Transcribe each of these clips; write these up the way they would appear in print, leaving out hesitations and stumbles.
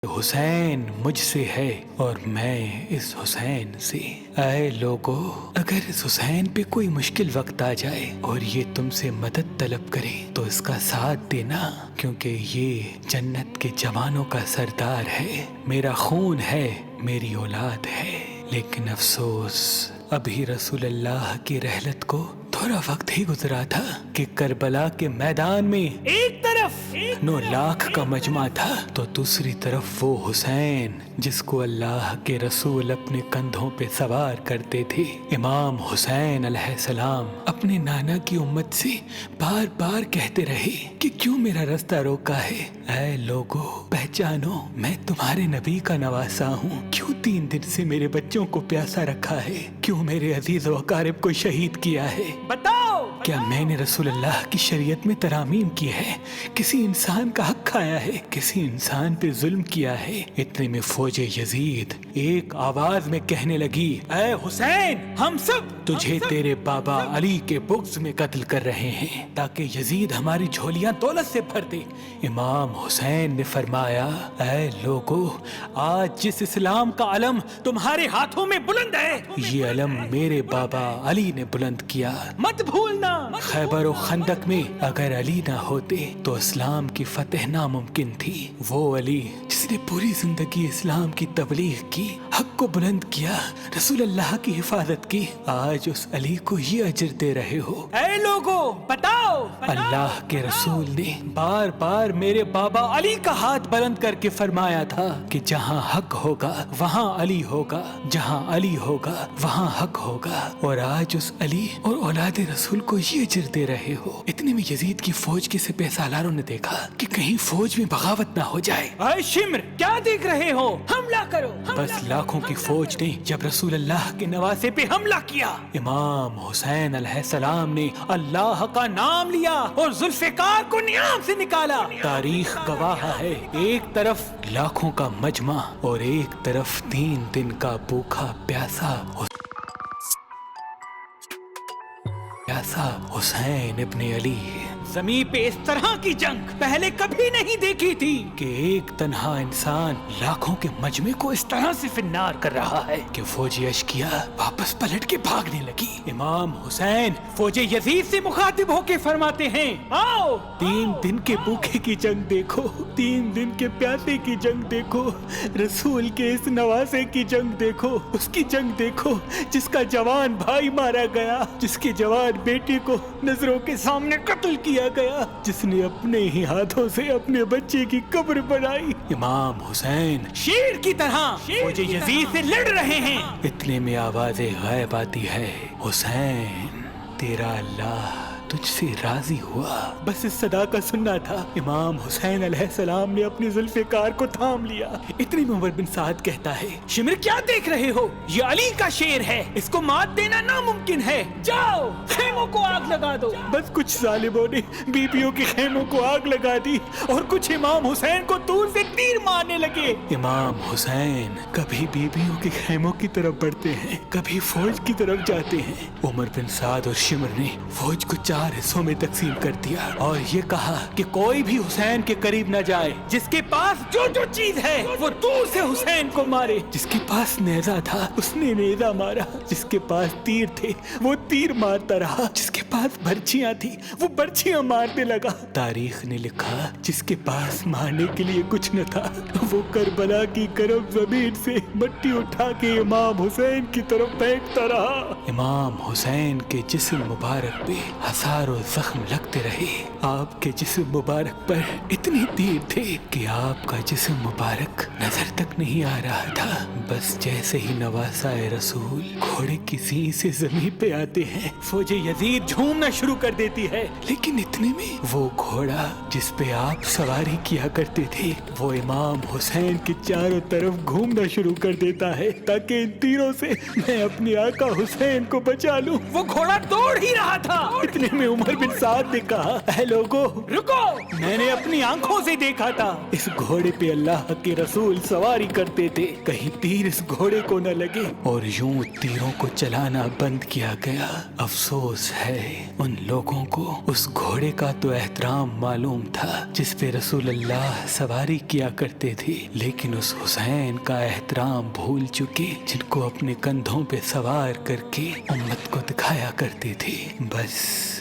حسین مجھ سے ہے اور میں اس حسین سے۔ اے لوگو، اگر اس حسین پہ کوئی مشکل وقت آ جائے اور یہ تم سے مدد طلب کرے تو اس کا ساتھ دینا، کیونکہ یہ جنت کے جوانوں کا سردار ہے، میرا خون ہے، میری اولاد ہے۔ لیکن افسوس، ابھی رسول اللہ کی رحلت کو تھوڑا وقت ہی گزرا تھا کہ کربلا کے میدان میں ایک طرف 9 لاکھ کا مجمع تھا تو دوسری طرف وہ حسین جس کو اللہ کے رسول اپنے کندھوں پہ سوار کرتے تھے۔ امام حسین علیہ السلام اپنے نانا کی امت سے بار بار کہتے رہے کہ کیوں میرا رستہ روکا ہے؟ اے لوگو، پہچانو، میں تمہارے نبی کا نواسا ہوں۔ کیوں 3 دن سے میرے بچوں کو پیاسا رکھا ہے؟ کیوں میرے عزیز و اقارب کو شہید کیا ہے؟ بتاؤ، کیا میں نے رسول اللہ کی شریعت میں ترامیم کی ہے؟ کسی انسان کا حق کھایا ہے؟ کسی انسان پہ ظلم کیا ہے؟ اتنے میں فوج یزید ایک آواز میں کہنے لگی، اے حسین، ہم سب تجھے تیرے بابا علی کے بغض میں قتل کر رہے ہیں تاکہ یزید ہماری جھولیاں دولت سے بھر دے۔ امام حسین نے فرمایا، اے لوگو، آج جس اسلام کا علم تمہارے ہاتھوں میں بلند ہے، یہ علم میرے بابا علی نے بلند کیا۔ مت بھولنا، خیبر و خندق میں اگر علی نہ ہوتے تو اسلام کی فتح ناممکن تھی۔ وہ علی جس نے پوری زندگی اسلام کی تبلیغ کی، حق کو بلند کیا، رسول اللہ کی حفاظت کی، آج اس علی کو یہ اجر دے رہے ہو۔ اے لوگو، بتاؤ، اللہ کے رسول نے بار بار میرے بابا علی کا ہاتھ بلند کر کے فرمایا تھا کہ جہاں حق ہوگا وہاں علی ہوگا، جہاں علی ہوگا وہاں حق ہوگا، اور آج اس علی اور اولاد رسول کو یہ اجر دے رہے ہو۔ اتنے میں یزید کی فوج کے سپہ سالاروں نے دیکھا کہ کہیں فوج میں بغاوت نہ ہو جائے۔ اے شمر، کیا دیکھ رہے ہو؟ حملہ کرو۔ بس لاکھوں کی فوج نے جب رسول اللہ کے نواسے پہ حملہ کیا، امام حسین علیہ السلام نے اللہ کا نام لیا اور ذوالفقار کو نیام سے نکالا۔ تاریخ گواہ ہے، ایک طرف لاکھوں کا مجمع اور ایک طرف 3 دن کا بھوکا پیاسا حسین ابن علی۔ زمین پہ اس طرح کی جنگ پہلے کبھی نہیں دیکھی تھی کہ ایک تنہا انسان لاکھوں کے مجمع کو اس طرح سے فنار کر رہا ہے کہ فوج اشکیا واپس پلٹ کے بھاگنے لگی۔ امام حسین فوج یزید سے مخاطب ہو کے فرماتے ہیں، آؤ، 3 دن کے بھوکے کی جنگ دیکھو، 3 دن کے پیاسے کی جنگ دیکھو، رسول کے اس نواسے کی جنگ دیکھو، اس کی جنگ دیکھو جس کا جوان بھائی مارا گیا، جس کے جوان بیٹی کو نظروں کے سامنے قتل کیا گیا، جس نے اپنے ہی ہاتھوں سے اپنے بچے کی قبر بنائی۔ امام حسین شیر کی طرح فوج یزید سے لڑ رہے ہیں۔ اتنے میں آواز غائب آتی ہے، حسین، تیرا اللہ تجھ سے راضی ہوا۔ بس اس صدا کا سننا تھا، امام حسین علیہ السلام نے اپنی ذوالفقار کو تھام لیا۔ اتنی میں عمر بن سعد کہتا ہے، شمر، کیا دیکھ رہے ہو؟ یہ علی کا شیر ہے، اس کو مات دینا ناممکن ہے، جاؤ خیموں کو آگ لگا دو۔ بس کچھ ظالموں نے بیبیوں کے خیموں کو آگ لگا دی اور کچھ امام حسین کو دور سے تیر مارنے لگے۔ امام حسین کبھی بیبیوں کے خیموں کی طرف بڑھتے ہیں، کبھی فوج کی طرف جاتے ہیں۔ عمر بن سعد اور شمر نے فوج کو 4 حصوں میں تقسیم کر دیا اور یہ کہا کہ کوئی بھی حسین کے قریب نہ جائے، جس کے پاس جو چیز ہے وہ دور سے حسین کو مارے۔ جس کے پاس نیزہ تھا اس نے نیزہ مارا، جس کے پاس تیر تھے وہ تیر مارتا رہا، جس کے پاس برچیاں تھی وہ برچیاں مارنے لگا۔ تاریخ نے لکھا، جس کے پاس مارنے کے لیے کچھ نہ تھا وہ کربلا کی گرم زمین سے مٹی اٹھا کے امام حسین کی طرف پھینکتا رہا۔ امام حسین کے جسم مبارک پہ ہزاروں زخم لگتے رہے۔ آپ کے جسم مبارک پر اتنے تیر تھے کہ آپ کا جسم مبارک نظر تک نہیں آ رہا تھا۔ بس جیسے ہی نواسا رسول گھوڑے کی سینگ سے زمین پہ آتے ہیں، فوج یزید جھومنا شروع کر دیتی ہے، لیکن اتنے میں وہ گھوڑا جس پہ آپ سواری کیا کرتے تھے وہ امام حسین کے چاروں طرف گھومنا شروع کر دیتا ہے تاکہ ان تیروں سے میں اپنے آقا حسین کو بچا لوں۔ وہ گھوڑا دوڑ ہی رہا تھا۔ اتنے میں عمر بن سعد نے کہا، اے لوگو، رکو، میں نے اپنی آنکھوں سے دیکھا تھا اس گھوڑے پہ اللہ کے رسول سواری کرتے تھے، کہیں تیر اس گھوڑے کو نہ لگے، اور یوں تیروں کو چلانا بند کیا گیا۔ افسوس ہے ان لوگوں کو اس گھوڑے کا تو احترام معلوم تھا جس پہ رسول اللہ سواری کیا کرتے کرتے تھے، لیکن اس حسین کا احترام بھول چکے جن کو اپنے کندھوں پہ سوار کر کے امت کو دکھایا کرتے تھے۔ بس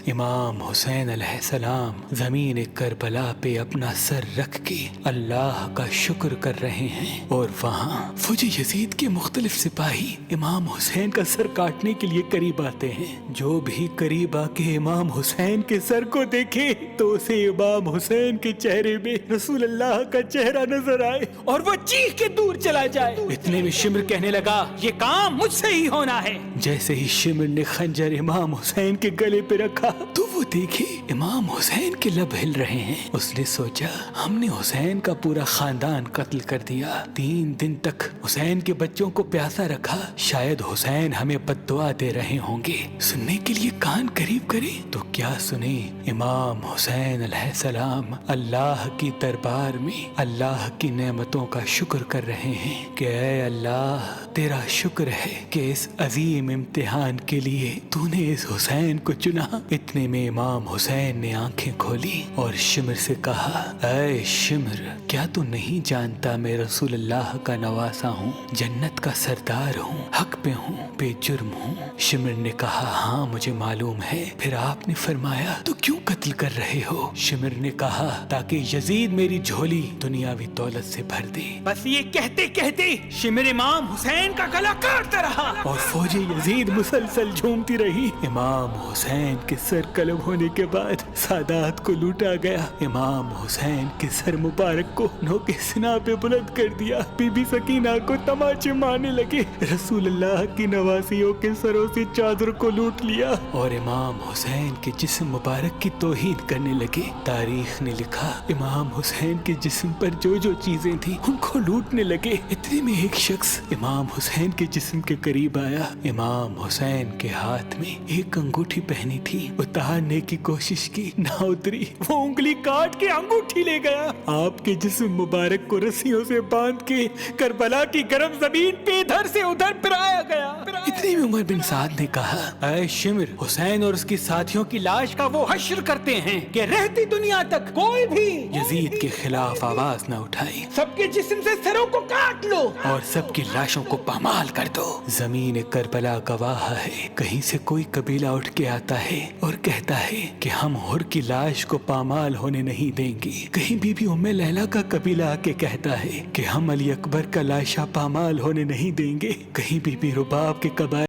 امام حسین علیہ السلام زمین کربلا پہ اپنا سر رکھ کے اللہ کا شکر کر رہے ہیں، اور وہاں فوج یزید کے مختلف سپاہی امام حسین کا سر کاٹنے کے لیے قریب آتے ہیں۔ جو بھی قریب آ کے امام حسین کے سر کو دیکھے تو اسے امام حسین کے چہرے میں رسول اللہ کا چہرہ نظر آئے اور وہ چیخ کے دور چلا جائے۔ اتنے میں شمر کہنے لگا یہ کام مجھ سے ہی ہونا ہے۔ جیسے ہی شمر نے خنجر امام حسین کے گلے پہ رکھا تو وہ دیکھے امام حسین کے لب ہل رہے ہیں۔ اس نے سوچا ہم نے حسین کا پورا خاندان قتل کر دیا، 3 دن تک حسین کے بچوں کو پیاسا رکھا، شاید حسین ہمیں بد دعا دے رہے ہوں گے۔ سننے کے لیے کان قریب کرے تو کیا سنے، امام حسین علیہ السلام اللہ کی دربار میں اللہ کی نعمتوں کا شکر کر رہے ہیں کہ اے اللہ تیرا شکر ہے کہ اس عظیم امتحان کے لیے تو نے اس حسین کو چنا۔ اتنے میں امام حسین نے آنکھیں کھولی اور شمر سے کہا اے شمر، کیا تو نہیں جانتا میں رسول اللہ کا نواسا ہوں، جنت کا سردار ہوں، حق پہ ہوں، بے جرم ہوں؟ شمر نے کہا ہاں مجھے معلوم ہے۔ پھر آپ نے فرمایا تو کیوں قتل کر رہے ہو؟ شمر نے کہا تاکہ یزید میری جھولی دنیاوی دولت سے بھر دے۔ بس یہ کہتے کہتے شمر امام حسین کا گلا کاٹتا رہا اور فوج یزید مسلسل جھومتی رہی۔ امام حسین کے سر قلم ہونے کے بعد سادات کو لوٹا گیا۔ امام حسین کے سر مبارک کو نوکے سنا پہ بلند کر دیا۔ بی بی سکینہ کو تماچے مارنے لگے، رسول اللہ کی نواسیوں کے سروں سے چادر کو لوٹ لیا اور امام حسین کے جسم مبارک کی توہین کرنے لگے۔ تاریخ نے لکھا امام حسین کے جسم پر جو جو چیزیں تھیں ان کو لوٹنے لگے۔ اتنے میں ایک شخص امام حسین کے جسم کے قریب آیا۔ امام حسین کے ہاتھ میں ایک انگوٹھی پہنی تھی، اتارنے کی کوشش کی، نہ اتری، وہ انگلی کاٹ کے انگوٹھی لے گیا۔ آپ کے جسم مبارک کو رسیوں سے باندھ کے کربلا کی گرم زمین پہ ادھر سے ادھر پھرایا گیا۔ اتنے میں عمر بن سعد نے کہا اے شمر، حسین اور اس کے ساتھیوں کی لاش کا وہ حشر کرتے ہیں کہ رہتی دنیا تک کوئی بھی یزید کے خلاف آواز نہ اٹھائے، سب کے جسم سے سروں کو کاٹ لو اور سب کی لاشوں کو پامال کر دو۔ زمین کربلا گواہ ہے، کہیں سے کوئی قبیلہ اٹھ کے آتا ہے اور کہتا ہے کہ ہم حر کی لاش کو پامال ہونے نہیں دیں گے، کہیں بی بی ام لیلا کا قبیلہ آ کے کہتا ہے کہ ہم علی اکبر کا لاشا پامال ہونے نہیں دیں گے، کہیں بی بی رباب کے قبائل